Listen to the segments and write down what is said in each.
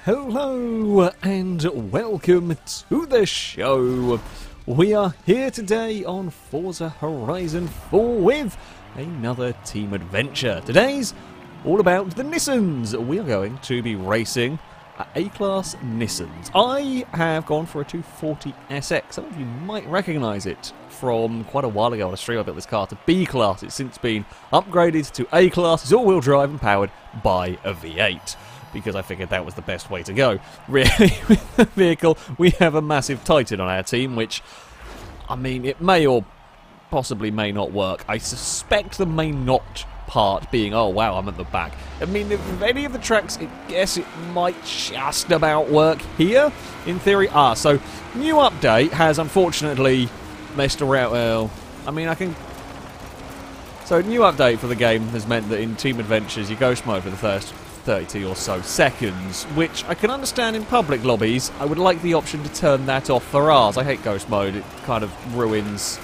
Hello and welcome to the show. We are here today on Forza Horizon 4 with another team adventure. Today's all about the Nissans. We are going to be racing A-Class Nissans. I have gone for a 240 SX. Some of you might recognise it from quite a while ago on a stream. I built this car to B-Class. It's since been upgraded to A-Class. It's all-wheel drive and powered by a V8. Because I figured that was the best way to go. Really, with the vehicle, we have a massive Titan on our team, which, I mean, it may or possibly may not work. I suspect the may not part being, oh wow, I'm at the back. I mean, if any of the tracks, I guess it might just about work here, in theory. So, new update has unfortunately messed around, well, I mean, I can... So, new update for the game has meant that in Team Adventures, you ghost mode for the first 30 or so seconds, which I can understand in public lobbies. I would like the option to turn that off for ours. I hate ghost mode, it kind of ruins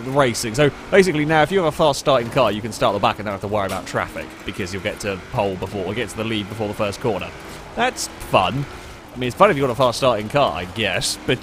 the racing. So basically now if you have a fast starting car you can start the back and don't have to worry about traffic because you'll get to pole before, or get to the lead before the first corner. That's fun. I mean, it's fun if you've got a fast starting car, I guess, but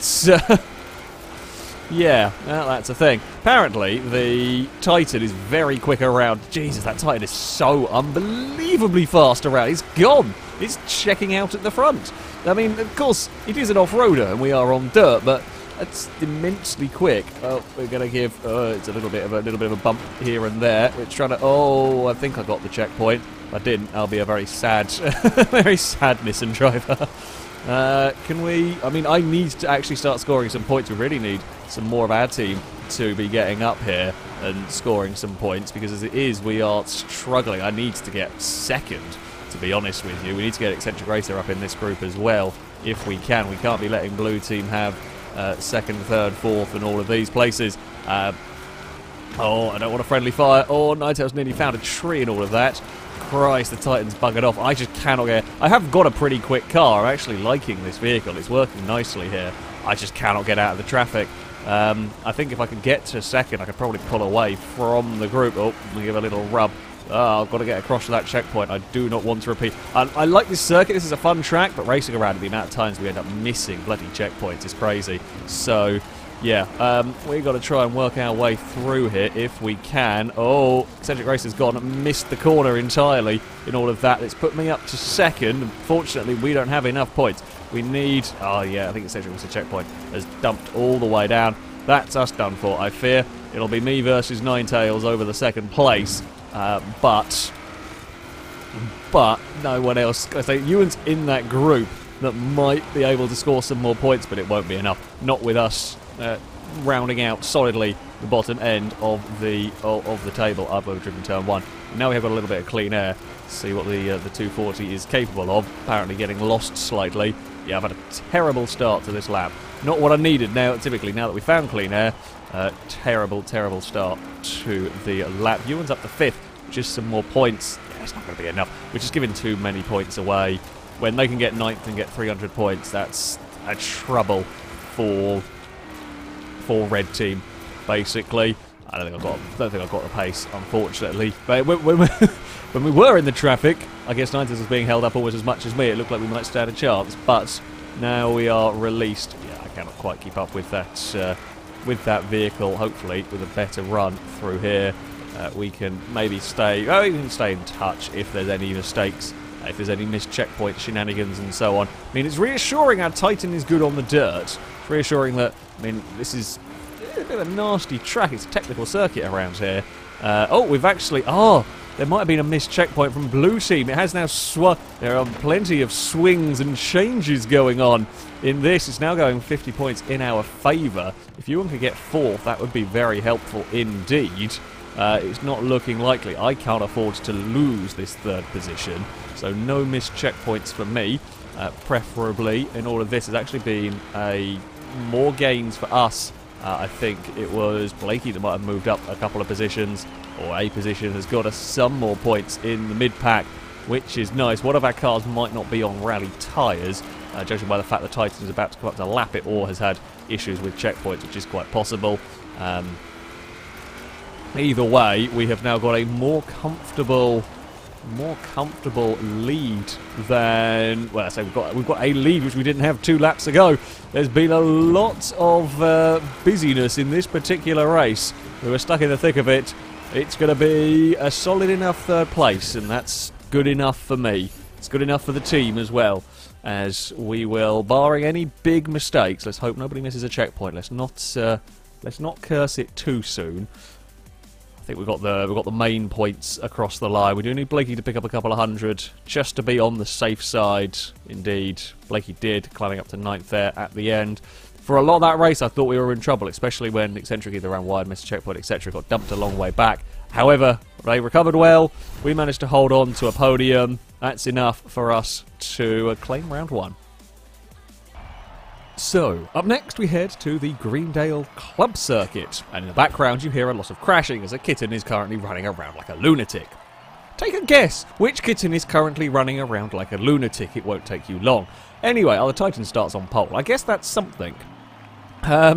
yeah, well, that's a thing. Apparently, the Titan is very quick around. Jesus, that Titan is so unbelievably fast around. It's gone. It's checking out at the front. I mean, of course, it is an off-roader, and we are on dirt, but it's immensely quick. Oh, we're going to give... it's a little bit of a bump here and there. It's trying to... Oh, I think I got the checkpoint. If I didn't, I'll be a very sad, very sad Nissan driver. Can we... I mean, I need to actually start scoring some points. We really need some more of our team to be getting up here and scoring some points, because as it is, we are struggling. I need to get second, to be honest with you. We need to get Eccentric Racer up in this group as well, if we can. We can't be letting Blue Team have second, third, fourth, and all of these places. Oh, I don't want a friendly fire. Oh, Nightail's nearly found a tree and all of that. Christ, the Titan's buggered off. I just cannot get... I have got a pretty quick car. I'm actually liking this vehicle. It's working nicely here. I just cannot get out of the traffic. I think if I could get to second, I could probably pull away from the group. Oh, we give a little rub. Oh, I've got to get across to that checkpoint. I do not want to repeat. I like this circuit. This is a fun track, but racing around it, the amount of times we end up missing bloody checkpoints is crazy. So... yeah, we've got to try and work our way through here if we can. Oh, Eccentric Racer's gone and missed the corner entirely in all of that. It's put me up to second. Unfortunately, we don't have enough points. We need... oh, yeah, I think Eccentric Racer checkpoint has dumped all the way down. That's us done for, I fear. It'll be me versus Ninetails over the second place. But no one else... I say, Ewan's in that group that might be able to score some more points, but it won't be enough. Not with us... rounding out solidly the bottom end of the table up over driven turn 1. Now we have got a little bit of clean air. See what the 240 is capable of. Apparently getting lost slightly. Yeah, I've had a terrible start to this lap. Not what I needed now. Typically, now that we found clean air, terrible start to the lap. Ewan's up to 5th, which is some more points. Yeah, it's not going to be enough. We're just giving too many points away. When they can get 9th and get 300 points, that's a trouble for Red Team, basically. I don't think I've got the pace, unfortunately. But when we were in the traffic, I guess Nissans was being held up almost as much as me. It looked like we might stand a chance, but now we are released. Yeah, I cannot quite keep up with that vehicle. Hopefully, with a better run through here, we can maybe stay. Oh, we can stay in touch if there's any mistakes. If there's any missed checkpoint shenanigans and so on. I mean, it's reassuring our Titan is good on the dirt. It's reassuring that, I mean, this is a bit of a nasty track. It's a technical circuit around here. Oh, we've actually... oh, there might have been a missed checkpoint from Blue Team. It has now there are plenty of swings and changes going on in this. It's now going 50 points in our favour. If Ewan could get 4th, that would be very helpful indeed. It's not looking likely. I can't afford to lose this 3rd position, so no missed checkpoints for me. Preferably, in all of this, has actually been more gains for us. I think it was Blakey that might have moved up a couple of positions, or a position has got us some more points in the mid-pack, which is nice. One of our cars might not be on rally tyres, judging by the fact the Titan is about to come up to lap it, or has had issues with checkpoints, which is quite possible. Either way, we have now got a more comfortable more comfortable lead than, well, I say we've got a lead which we didn't have 2 laps ago. There's been a lot of busyness in this particular race. We were stuck in the thick of it. It's going to be a solid enough 3rd place, and that's good enough for me. It's good enough for the team as well, as we will, barring any big mistakes, let's hope nobody misses a checkpoint. Let's not curse it too soon. I think we've got the main points across the line. We do need Blakey to pick up a couple of hundred just to be on the safe side. Indeed, Blakey did, climbing up to 9th there at the end. For a lot of that race, I thought we were in trouble, especially when Eccentric either ran wide, missed a checkpoint, etc. Got dumped a long way back. However, they recovered well. We managed to hold on to a podium. That's enough for us to claim round 1. So, up next we head to the Greendale Club Circuit, and in the background you hear a lot of crashing as a kitten is currently running around like a lunatic. Take a guess which kitten is currently running around like a lunatic. It won't take you long. Anyway, the Titan starts on pole. I guess that's something. I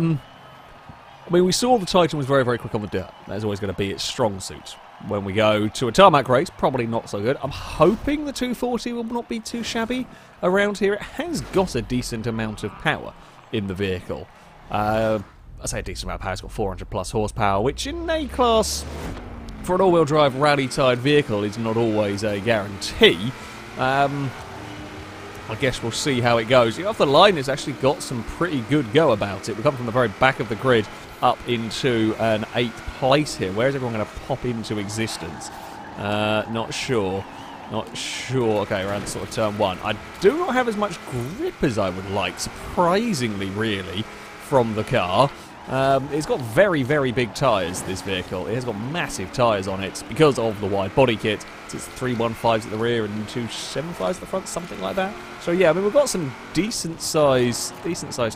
mean, we saw the Titan was very, very quick on the dirt. That's always going to be its strong suit. When we go to a tarmac race, probably not so good. I'm hoping the 240 will not be too shabby around here. It has got a decent amount of power in the vehicle. I say a decent amount of power. It's got 400 plus horsepower, which in A class, for an all-wheel drive rally-tired vehicle, is not always a guarantee. I guess we'll see how it goes. Off the line, it's actually got some pretty good go about it. We come from the very back of the grid up into an 8th place here. Where is everyone going to pop into existence? Not sure. Not sure. Okay, around sort of turn 1. I do not have as much grip as I would like, surprisingly, really, from the car. It's got very, very big tyres, this vehicle. It has got massive tyres on it because of the wide body kit. It's 315s at the rear and 275s at the front, something like that. So yeah, I mean, we've got some decent size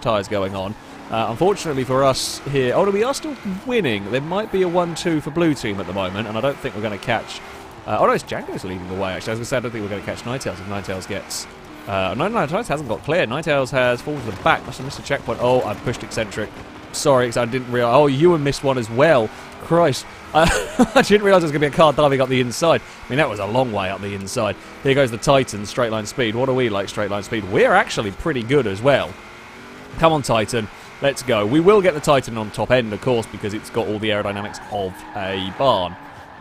tyres going on. Unfortunately for us here, oh no, we are still winning. There might be a 1-2 for blue team at the moment, and I don't think we're going to catch... oh no, it's Django's leading the way, actually. As I said, I don't think we're going to catch Ninetales if Ninetales gets... no, Ninetales hasn't got clear. Ninetales has fallen to the back. Must have missed a checkpoint. Oh, I pushed Eccentric. Sorry, because I didn't realise... Oh, Ewan missed one as well. Christ. I didn't realise there was going to be a car diving up the inside. I mean, that was a long way up the inside. Here goes the Titan, straight line speed. What do we like straight line speed? We're actually pretty good as well. Come on, Titan. Let's go. We will get the Titan on top end, of course, because it's got all the aerodynamics of a barn.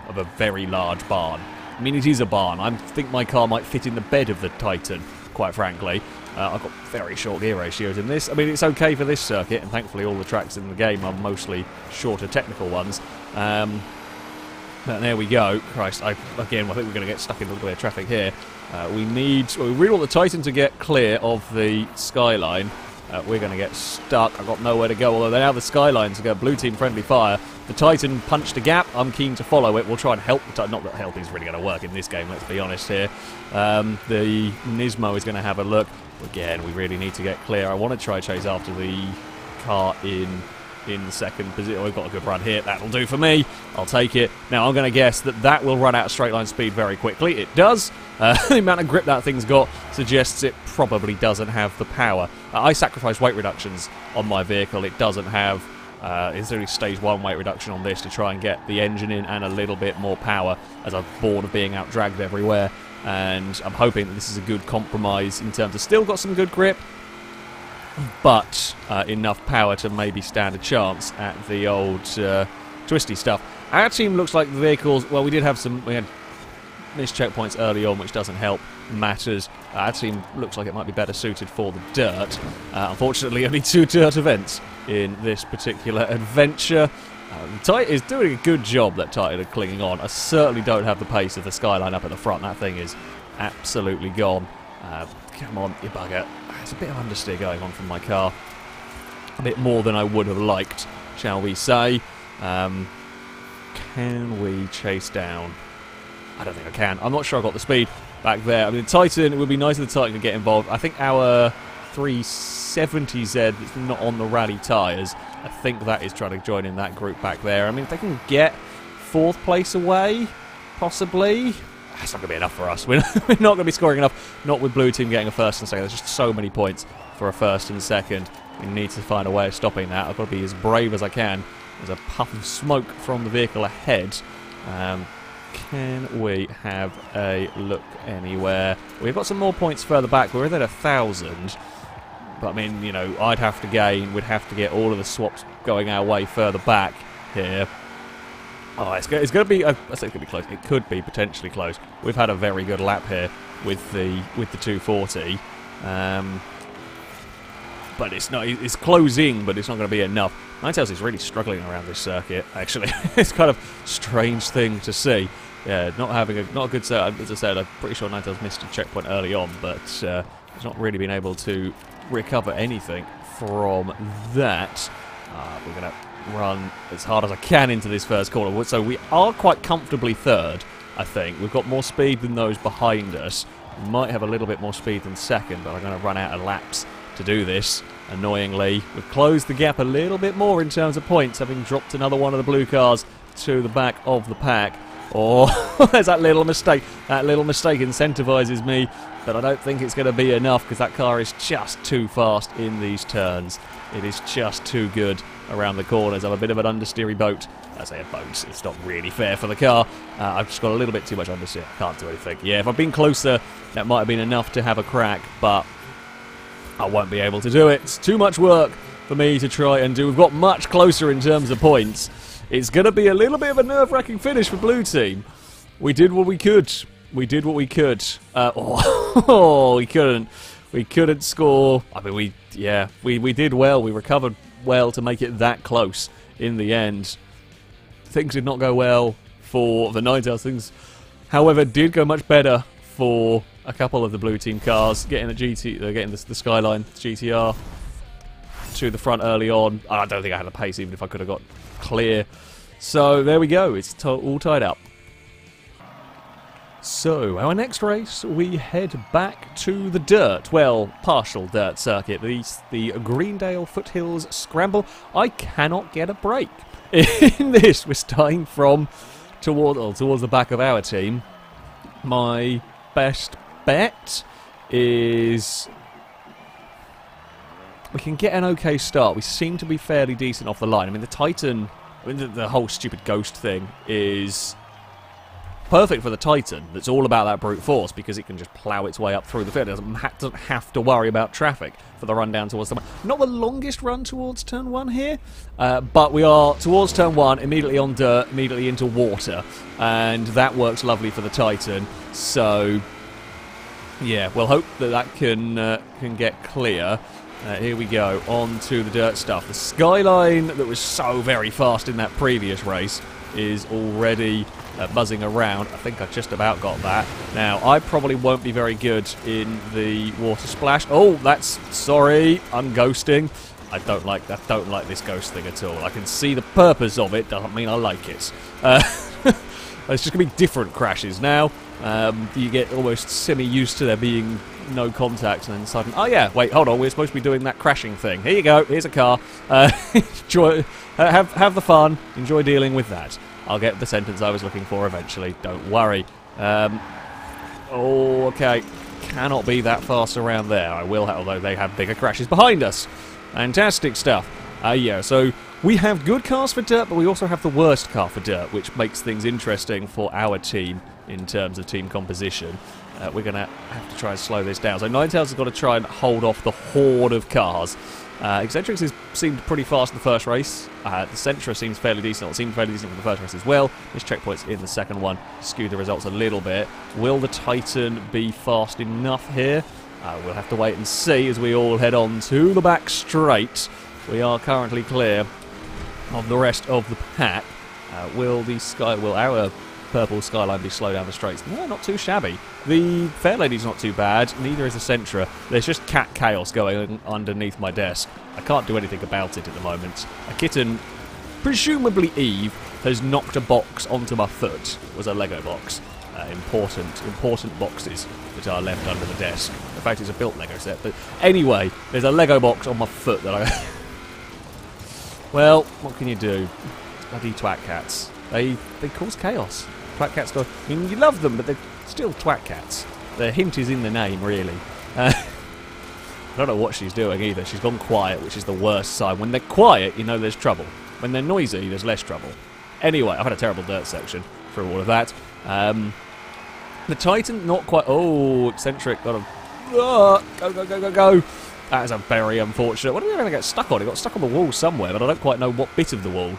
Of a very large barn. I mean, it is a barn. I think my car might fit in the bed of the Titan, quite frankly. I've got very short gear ratios in this. I mean, it's okay for this circuit, and thankfully all the tracks in the game are mostly shorter technical ones. But there we go. Christ, again, I think we're going to get stuck in a little bit of traffic here. We really want the Titan to get clear of the skyline. We're going to get stuck. I've got nowhere to go, although now the Skyline's got blue team friendly fire. The Titan punched a gap. I'm keen to follow it. We'll try and help the Titan. Not that help is really going to work in this game, let's be honest here. The Nismo is going to have a look. Again, we really need to get clear. I want to try chase after the car in second position. We've got a good run here. That'll do for me. I'll take it. Now, I'm going to guess that will run out of straight line speed very quickly. It does. The amount of grip that thing's got suggests it probably doesn't have the power. I sacrificed weight reductions on my vehicle. It doesn't have... it's only stage 1 weight reduction on this to try and get the engine in and a little bit more power, as I'm bored of being out-dragged everywhere. And I'm hoping that this is a good compromise in terms of still got some good grip, but enough power to maybe stand a chance at the old twisty stuff. Our team looks like the vehicles... Well, we had missed checkpoints early on, which doesn't help matters. Our team looks like it might be better suited for the dirt. Unfortunately, only 2 dirt events in this particular adventure. Titan is doing a good job, that Titan, of clinging on. I certainly don't have the pace of the Skyline up at the front. That thing is absolutely gone. Come on, you bugger. There's a bit of understeer going on from my car. A bit more than I would have liked, shall we say. Can we chase down? I don't think I can. I'm not sure I got the speed back there. I mean, the Titan, it would be nice if the Titan could get involved. I think our 370Z that's not on the rally tyres, I think that is trying to join in that group back there. I mean, if they can get 4th place away, possibly, that's not going to be enough for us. We're not going to be scoring enough, not with blue team getting a 1st and 2nd. There's just so many points for a 1st and 2nd. We need to find a way of stopping that. I've got to be as brave as I can. There's a puff of smoke from the vehicle ahead. can we have a look anywhere? We've got some more points further back. We're at 1,000. But, I mean, you know, we'd have to get all of the swaps going our way further back here. Oh, it's going to be, I say it's going to be close. It could be potentially close. We've had a very good lap here with the 240. But it's closing, but it's not going to be enough. Nissans is really struggling around this circuit, actually. It's kind of a strange thing to see. Yeah, not a good set. As I said, I'm pretty sure Nissans missed a checkpoint early on, but he's not really been able to recover anything from that. We're going to run as hard as I can into this first corner. So we are quite comfortably third, I think. We've got more speed than those behind us. We might have a little bit more speed than second, but I'm going to run out of laps to do this. Annoyingly, we've closed the gap a little bit more in terms of points, having dropped another one of the blue cars to the back of the pack. Oh, there's that little mistake. That little mistake incentivizes me, but I don't think it's going to be enough because that car is just too fast in these turns. It is just too good around the corners. I'm a bit of an understeery boat. I say a boat, it's not really fair for the car. I've just got a little bit too much understeer. I can't do anything. Yeah, if I'd been closer, that might have been enough to have a crack, but I won't be able to do it. It's too much work for me to try and do. We've got much closer in terms of points. It's going to be a little bit of a nerve-wracking finish for Blue Team. We did what we could. We did what we could. We couldn't. We couldn't score. I mean, we did well. We recovered well to make it that close in the end. Things did not go well for the Nissans. Things, however, did go much better for a couple of the Blue Team cars. Getting the Skyline GTR to the front early on. I don't think I had the pace, even if I could have got clear. So there we go. It's all tied up. So, our next race, we head back to the dirt. Well, partial dirt circuit. The Greendale Foothills scramble. I cannot get a break in this. We're starting from towards the back of our team. My best bet is we can get an okay start. We seem to be fairly decent off the line. I mean, the Titan, the whole stupid ghost thing is perfect for the Titan. That's all about that brute force because it can just plough its way up through the field. It doesn't have to worry about traffic for the run down towards the... Not the longest run towards turn 1 here, but we are towards turn 1, immediately on dirt, immediately into water, and that works lovely for the Titan. So, yeah, we'll hope that can get clear. Here we go, on to the dirt stuff. The Skyline that was so very fast in that previous race is already buzzing around. I think I just about got that. Now, I probably won't be very good in the water splash. Oh, that's... Sorry, I'm ghosting. I don't like this ghost thing at all. I can see the purpose of it, doesn't mean I like it. It's just going to be different crashes now. You get almost semi-used to there being no contact, and then suddenly... Oh yeah, wait, hold on, we're supposed to be doing that crashing thing. Here you go, here's a car. Enjoy, have the fun, enjoy dealing with that. I'll get the sentence I was looking for eventually, don't worry. Oh, okay, cannot be that fast around there. I will, although they have bigger crashes behind us. Fantastic stuff. Yeah, so we have good cars for dirt, but we also have the worst car for dirt, which makes things interesting for our team in terms of team composition. We're going to have to try and slow this down. So Nissans has got to try and hold off the horde of cars. Eccentrics has seemed pretty fast in the first race. The Sentra seems fairly decent. It seemed fairly decent for the first race as well. This checkpoint's in the second one skewed the results a little bit. Will the Titan be fast enough here? We'll have to wait and see as we all head on to the back straight. We are currently clear of the rest of the pack. Will our purple Skyline be slow down the straights? No, not too shabby. The Fairlady's not too bad, neither is the Sentra. There's just cat chaos going underneath my desk. I can't do anything about it at the moment. A kitten, presumably Eve, has knocked a box onto my foot. It was a Lego box. Important boxes that are left under the desk. In fact, it's a built Lego set. But anyway, there's a Lego box on my foot that I... Well, what can you do? Bloody twat cats. They cause chaos. Twat cats go... I mean, you love them, but they're still twat cats. The hint is in the name, really. I don't know what she's doing either. She's gone quiet, which is the worst sign. When they're quiet, you know there's trouble. When they're noisy, there's less trouble. Anyway, I've had a terrible dirt section. through all of that. The Titan, not quite... Oh, eccentric. Got to... Go, go, go, go, go. That is a very unfortunate... What are we going to get stuck on? It got stuck on the wall somewhere, but I don't quite know what bit of the wall.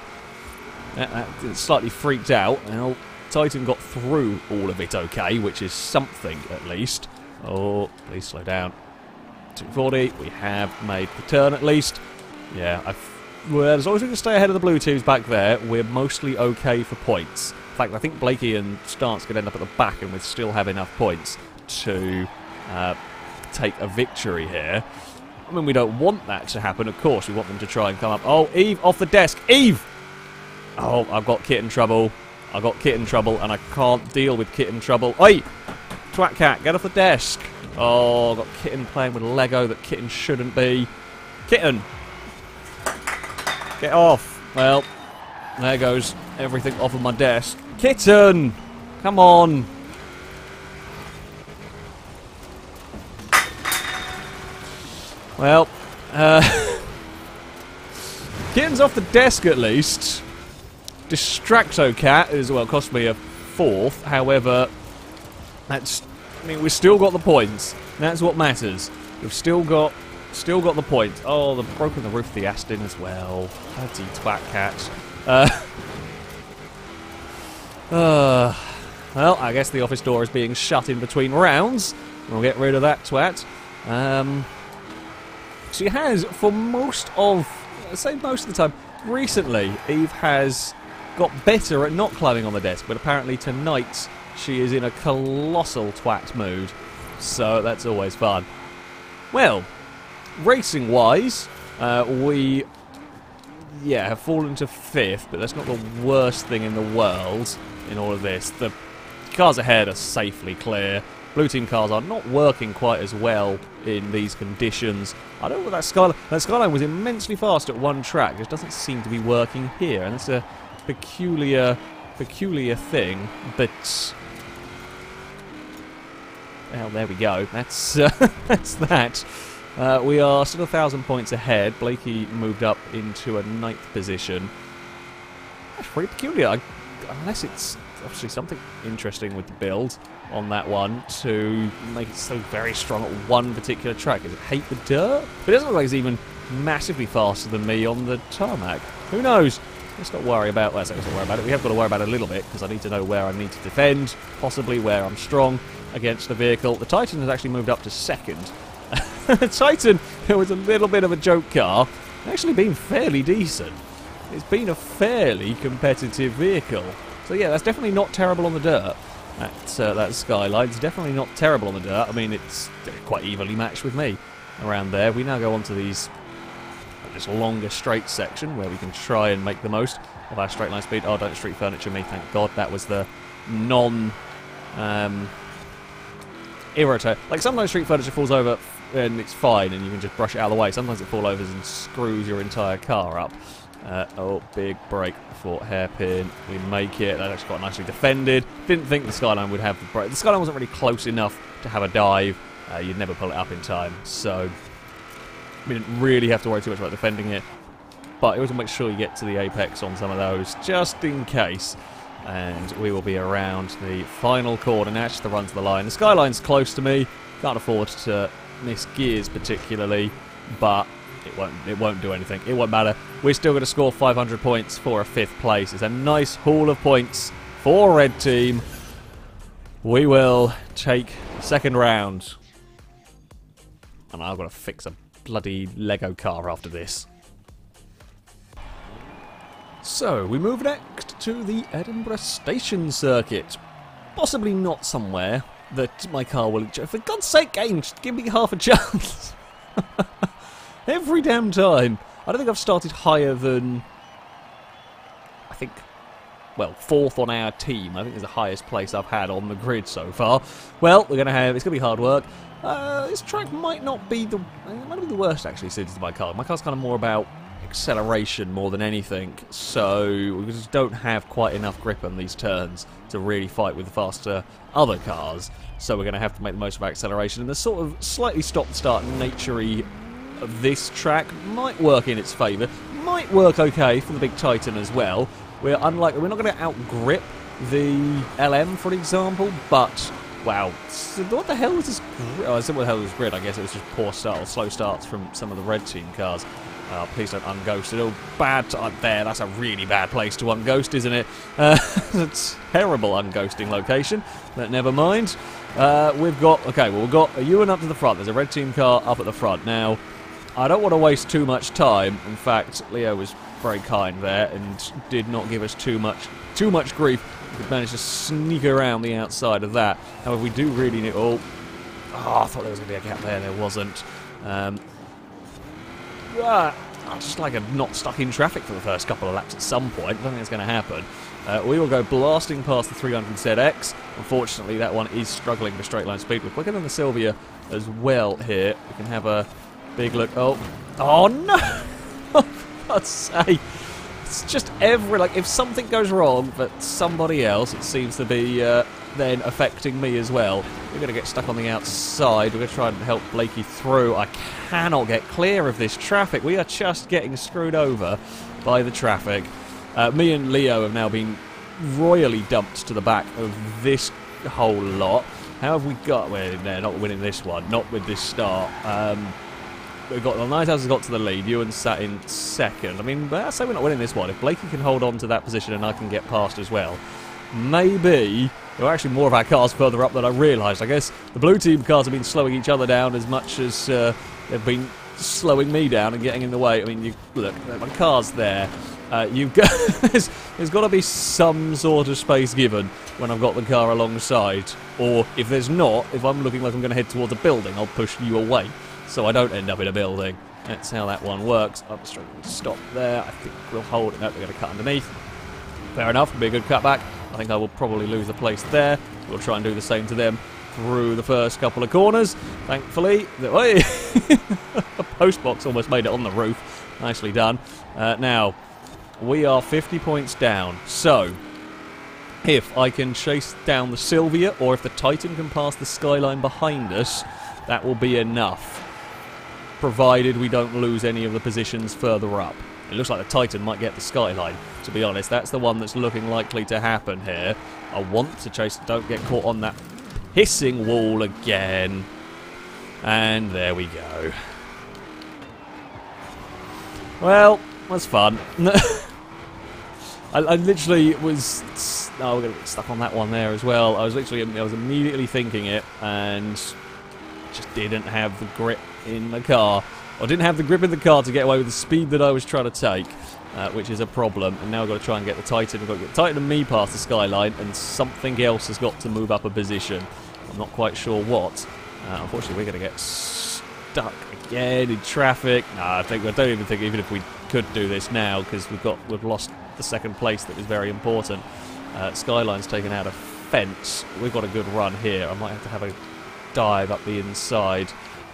It's slightly freaked out. Well, Titan got through all of it okay, which is something at least. Oh, please slow down. 240. We have made the turn at least. Yeah, well, as long as we can stay ahead of the blue teams back there, we're mostly okay for points. In fact, I think Blakey and Stance could end up at the back and we'd still have enough points to take a victory here. I mean, we don't want that to happen, of course. We want them to try and come up. Oh, Eve, off the desk. Eve! Oh, I've got Kitten trouble. I've got Kitten trouble, and I can't deal with Kitten trouble. Oi! Twat cat, get off the desk. Oh, I've got Kitten playing with Lego that Kitten shouldn't be. Kitten! Get off. Well, there goes everything off of my desk. Kitten! Come on! Well, Kitten's off the desk at least. Distracto Cat is, well, cost me a 4th. However, that's... I mean, we've still got the points. That's what matters. We've still got the points. Oh, they've broken the roof of the Aston as well. Bloody twat cat. Well, I guess the office door is being shut in between rounds. We'll get rid of that twat. She has, for most of... I say most of the time, recently, Eve has got better at not climbing on the desk, but apparently tonight she is in a colossal twat mood. So that's always fun. Well, racing-wise, we... yeah, have fallen to 5th, but that's not the worst thing in the world in all of this. The cars ahead are safely clear. Blue team cars are not working quite as well in these conditions. I don't know what that Skyline... That Skyline was immensely fast at one track. It just doesn't seem to be working here, and it's a peculiar thing, but... well, there we go. That's that's that. We are still 1,000 points ahead. Blakey moved up into a 9th position. That's pretty peculiar, unless it's obviously something interesting with the build on that one to make it so very strong at one particular track. Does it hate the dirt? But it doesn't look like it's even massively faster than me on the tarmac. Who knows? Let's not worry about... well, let's not worry about it. We have got to worry about it a little bit, because I need to know where I need to defend, possibly where I'm strong against the vehicle. The Titan has actually moved up to 2nd. The Titan, it was a little bit of a joke car, actually been fairly decent. It's been a fairly competitive vehicle. So yeah, that's definitely not terrible on the dirt. That Skyline's definitely not terrible on the dirt. I mean, it's quite evenly matched with me around there. We now go on to this longer straight section where we can try and make the most of our straight line speed. Oh, don't street furniture me, thank God. That was the irritate. Like, sometimes street furniture falls over and it's fine and you can just brush it out of the way. Sometimes it falls over and screws your entire car up. Oh, big break for hairpin. We make it. That actually got nicely defended. Didn't think the Skyline would have the break. The Skyline wasn't really close enough to have a dive. You'd never pull it up in time. So we didn't really have to worry too much about defending it. But you always make sure you get to the apex on some of those, just in case. And we will be around the final corner. Now, just the run to the line. The Skyline's close to me. Can't afford to miss gears particularly, but it won't do anything. It won't matter. We're still going to score 500 points for a 5th place. It's a nice haul of points for Red Team. We will take the 2nd round. And I've got to fix a bloody Lego car after this. So, we move next to the Edinburgh Station Circuit. Possibly not somewhere that my car will enjoy. For God's sake, game, just give me half a chance. Every damn time. I don't think I've started higher than... I think... well, 4th on our team. I think is the highest place I've had on the grid so far. Well, we're going to have... it's going to be hard work. This track might not be the... it might be the worst, actually, suited to my car. My car's kind of more about acceleration more than anything, so we just don't have quite enough grip on these turns to really fight with the faster other cars. So we're going to have to make the most of our acceleration. And the sort of slightly stop-start nature-y of this track might work in its favour. Might work okay for the big Titan as well. We're not going to out-grip the LM, for example, but wow, so what the hell was this? Oh, I said what the hell was grid. I guess it was just poor start, or slow starts from some of the red team cars. Please don't unghost it. Oh, bad there. That's a really bad place to unghost, isn't it? It's a terrible unghosting location, but never mind. We've got we've got a Ewan up to the front. There's a red team car up at the front. Now, I don't want to waste too much time. In fact, Leo was very kind there and did not give us too much grief. We could manage to sneak around the outside of that. However, we do really need... Oh, I thought there was going to be a gap there. There wasn't. I just like I'm not stuck in traffic for the first couple of laps at some point. I don't think it's going to happen. We will go blasting past the 300ZX. Unfortunately, that one is struggling for straight line speed. We're quicker than the Silvia as well here. We can have a big look. Oh no! For God's sake. It's just if something goes wrong for somebody else, it seems to be then affecting me as well. We're going to get stuck on the outside. We're going to try and help Blakey through. I cannot get clear of this traffic. We are just getting screwed over by the traffic. Me and Leo have now been royally dumped to the back of this whole lot. How have we got? Well, they're not winning this one. Not with this start. We've got the Nissans has got to the lead. Ewan sat in second. I mean, I say we're not winning this one. If Blakey can hold on to that position and I can get past as well, maybe there are actually more of our cars further up than I realised. I guess the blue team cars have been slowing each other down as much as they've been slowing me down and getting in the way. I mean, look, my car's there. You've got there's got to be some sort of space given when I've got the car alongside, or if there's not, if I'm looking like I'm going to head towards a building, I'll push you away so I don't end up in a building. That's how that one works. I'm struggling to stop there. I think we'll hold it. No, we're going to cut underneath. Fair enough. It'll be a good cutback. I think I will probably lose the place there. We'll try and do the same to them through the first couple of corners. Thankfully, the post box almost made it on the roof. Nicely done. Now, we are 50 points down. So, if I can chase down the Silvia, or if the Titan can pass the Skyline behind us, that will be enough. Provided we don't lose any of the positions further up. It looks like the Titan might get the Skyline, to be honest. That's the one that's looking likely to happen here. I want to chase... Don't get caught on that hissing wall again. And there we go. Well, that's fun. I literally was... Oh, we're going to get stuck on that one there as well. I was immediately thinking it, and just didn't have the grip in the car. I didn't have the grip in the car to get away with the speed that I was trying to take, which is a problem. And now I've got to try and get the Titan. We've got to get the Titan and me past the Skyline, and something else has got to move up a position. I'm not quite sure what. Unfortunately, we're going to get stuck again in traffic. No, I don't even think even if we could do this now, because we've lost the second place that was very important. Skyline's taken out a fence. We've got a good run here. I might have to have a dive up the inside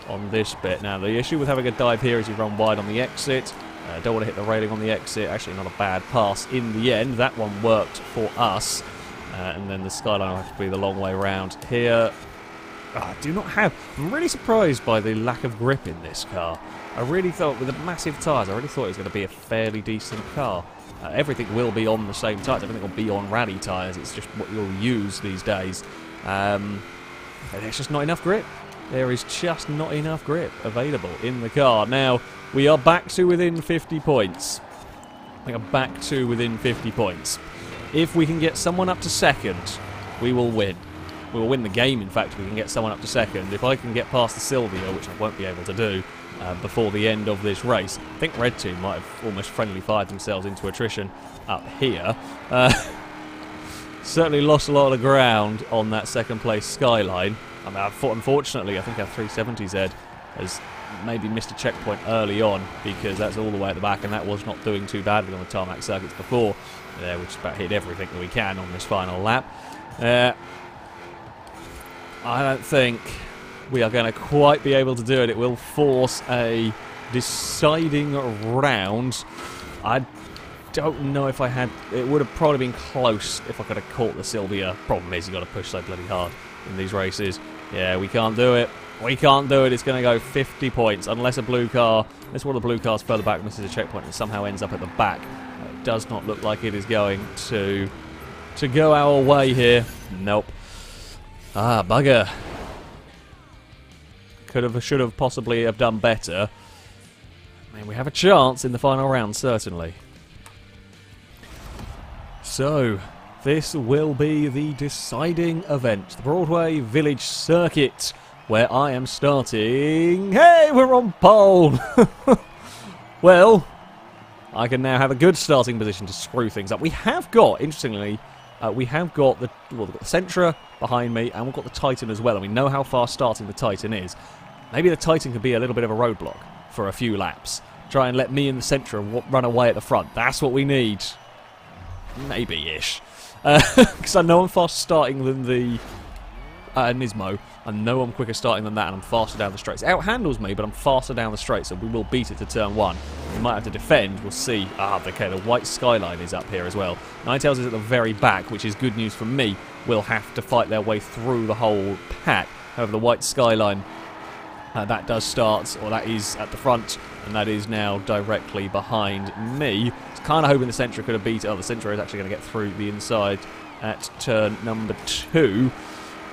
on this bit. Now, the issue with having a dive here is you run wide on the exit. Don't want to hit the railing on the exit. Actually, not a bad pass in the end. That one worked for us. And then the Skyline will have to be the long way round here. I do not have... I'm really surprised by the lack of grip in this car. I really thought, with the massive tyres, I really thought it was going to be a fairly decent car. Everything will be on the same tyres. Everything will be on rally tyres. It's just what you'll use these days. There's just not enough grip. There is just not enough grip available in the car. Now, we are back to within 50 points. We are back to within 50 points. If we can get someone up to second, we will win. We will win the game, in fact, if we can get someone up to second. If I can get past the Silvia, which I won't be able to do before the end of this race. I think Red Team might have almost friendly fired themselves into attrition up here. Certainly lost a lot of ground on that second place Skyline. I mean, unfortunately, I think our 370Z has maybe missed a checkpoint early on, because that's all the way at the back, and that was not doing too badly on the tarmac circuits before. We just about hit everything that we can on this final lap. I don't think we are going to quite be able to do it. It will force a deciding round. I don't know if I had... It would have probably been close if I could have caught the Silvia. Problem is, you've got to push so bloody hard in these races. Yeah, we can't do it. We can't do it. It's going to go 50 points. Unless a blue car... Unless one of the blue cars further back misses a checkpoint and somehow ends up at the back. It does not look like it is going to to go our way here. Nope. Ah, bugger. Should have possibly have done better. I mean, we have a chance in the final round, certainly. So, this will be the deciding event. The Broadway Village Circuit, where I am starting... Hey, we're on pole! Well, I can now have a good starting position to screw things up. We have got, interestingly, we've got the Sentra behind me, and we've got the Titan as well, and we know how fast starting the Titan is. Maybe the Titan could be a little bit of a roadblock for a few laps. Try and let me and the Sentra run away at the front. That's what we need. Maybe-ish. Because I know I'm faster starting than the Nismo. I know I'm quicker starting than that, and I'm faster down the straights. It outhandles me, but I'm faster down the straight, so we will beat it to turn 1. We might have to defend. We'll see. Ah, okay, the white skyline is up here as well. Ninetales is at the very back, which is good news for me. We'll have to fight their way through the whole pack. However, the white skyline... that does start, or that is at the front, and that is now directly behind me. I was kind of hoping the Sentra could have beat it. Oh, the Sentra is actually going to get through the inside at turn number 2.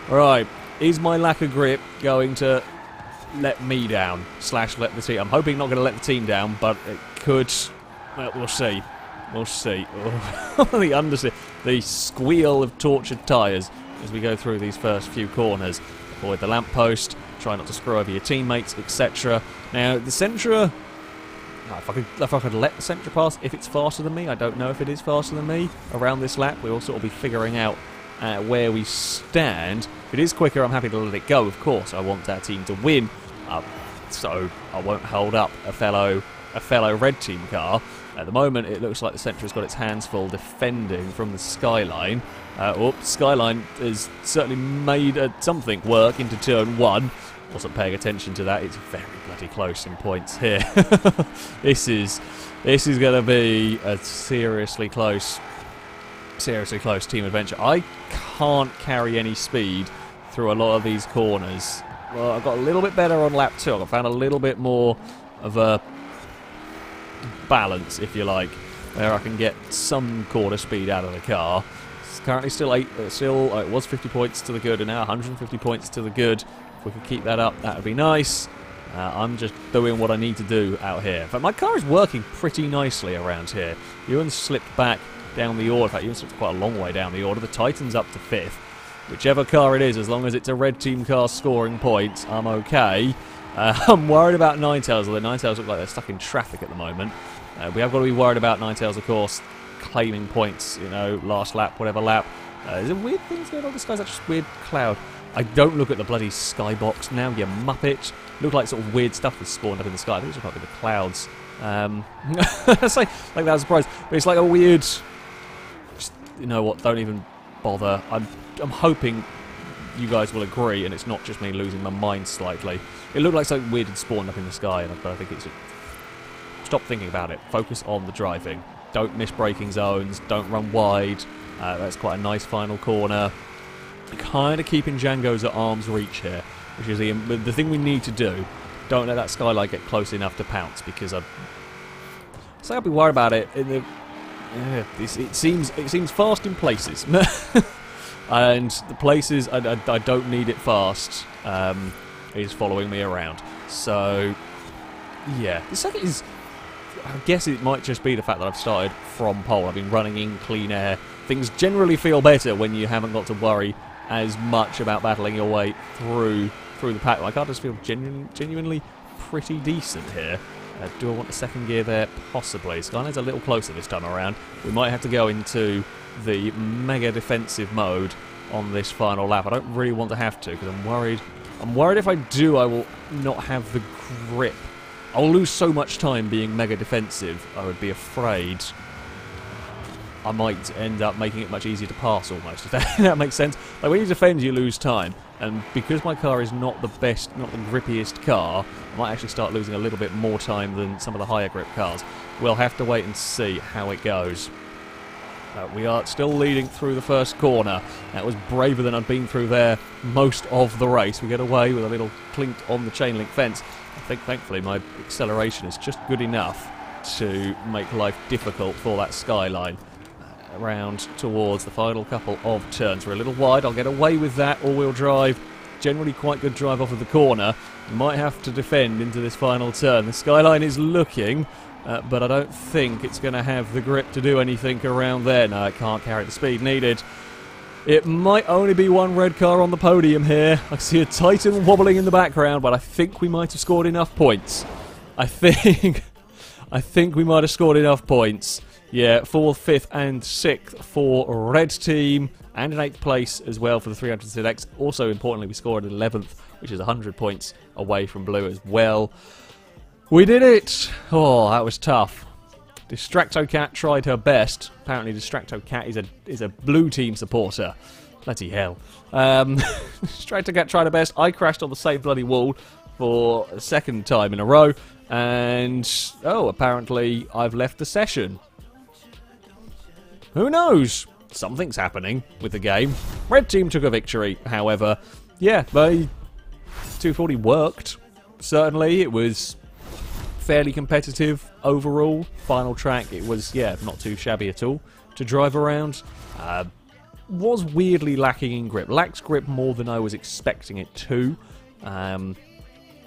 Right, is my lack of grip going to let me down, / let the team... I'm hoping not going to let the team down, but it could... Well, we'll see. We'll see. The squeal of tortured tyres as we go through these first few corners. Avoid the lamppost. Try not to screw over your teammates, etc. Now, the Sentra... If I could let the Sentra pass, if it's faster than me, I don't know if it is faster than me around this lap. We'll sort of be figuring out where we stand. If it is quicker, I'm happy to let it go, of course. I want our team to win, so I won't hold up a fellow red team car. At the moment, it looks like the Sentra's got its hands full defending from the Skyline. Skyline has certainly made something work into turn 1. Wasn't paying attention to that. It's very bloody close in points here. This is going to be a seriously close team adventure. I can't carry any speed through a lot of these corners. Well, I got a little bit better on lap 2. I found a little bit more of a balance, if you like, where I can get some corner speed out of the car. It's currently still it was 50 points to the good, and now 150 points to the good. If we could keep that up, that would be nice. I'm just doing what I need to do out here. In fact, my car is working pretty nicely around here. Ewan slipped back down the order. In fact, Ewan slipped quite a long way down the order. The Titan's up to 5th. Whichever car it is, as long as it's a red team car scoring points, I'm okay. I'm worried about Ninetales, although Ninetales look like they're stuck in traffic at the moment. We have got to be worried about Ninetales, of course, claiming points, you know, last lap, whatever lap. Is there weird things going on in the sky? Is that just weird cloud? I don't look at the bloody skybox now, you muppet. Look like sort of weird stuff was spawned up in the sky. I think it's just like the clouds. It's like that was a surprise. But it's like a weird... Just, you know what, don't even bother. I'm hoping you guys will agree and it's not just me losing my mind slightly. It looked like something weird had spawned up in the sky, but I think it's... Stop thinking about it. Focus on the driving. Don't miss braking zones. Don't run wide. That's quite a nice final corner. Kind of keeping Django's at arm's reach here, which is the thing we need to do. Don't let that skylight get close enough to pounce, because I'll be worried about it. It seems fast in places, and the places I don't need it fast is following me around. So yeah, the second is. I guess it might just be the fact that I've started from pole. I've been running in clean air. Things generally feel better when you haven't got to worry as much about battling your way through the pack. Like, I just feel genuinely pretty decent here. Do I want a second gear there? Possibly. Skyline's a little closer this time around. We might have to go into the mega defensive mode on this final lap. I don't really want to have to, because I'm worried. I'm worried if I do, I will not have the grip. I'll lose so much time being mega defensive, I would be afraid I might end up making it much easier to pass almost, if that makes sense. Like, when you defend, you lose time, and because my car is not the best, not the grippiest car, I might actually start losing a little bit more time than some of the higher grip cars. We'll have to wait and see how it goes. We are still leading through the first corner. That was braver than I'd been through there most of the race. We get away with a little clink on the chain link fence. I think, thankfully, my acceleration is just good enough to make life difficult for that skyline. around towards the final couple of turns. We're a little wide. I'll get away with that. All-wheel drive. Generally quite good drive off of the corner. Might have to defend into this final turn. The Skyline is looking, but I don't think it's going to have the grip to do anything around there. No, it can't carry the speed needed. It might only be one red car on the podium here. I see a Titan wobbling in the background, but I think we might have scored enough points. I think we might have scored enough points. Yeah, 4th, 5th and 6th for red team, and an 8th place as well for the 300ZX. Also, importantly, we scored 11th, which is 100 points away from blue as well. We did it! Oh, that was tough. Distracto Cat tried her best. Apparently, Distracto Cat is a blue team supporter. Bloody hell. Distracto Cat tried her best. I crashed on the same bloody wall for a second time in a row. And, oh, apparently I've left the session. Who knows? Something's happening with the game. Red team took a victory, however. Yeah, 240 worked. Certainly, it was fairly competitive overall. Final track, it was, yeah, not too shabby at all to drive around. Was weirdly lacking in grip. Lacks grip more than I was expecting it to.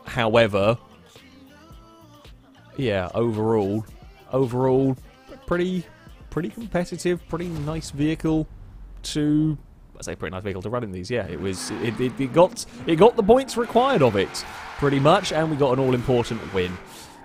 However, yeah, overall, pretty competitive, pretty nice vehicle to... I say pretty nice vehicle to run in these. Yeah, it was. It got the points required of it, pretty much, and we got an all-important win.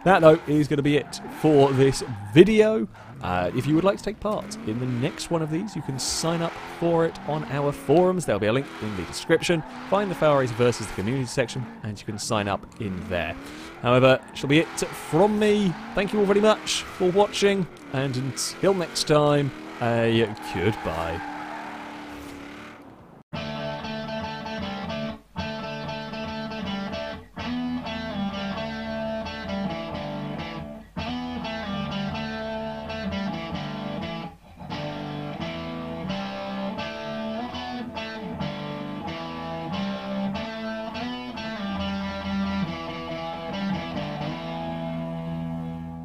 That, though, is going to be it for this video. If you would like to take part in the next one of these, you can sign up for it on our forums. There'll be a link in the description. Find the FailRace versus the community section, and you can sign up in there. However, shall be it from me. Thank you all very much for watching, and until next time, a goodbye.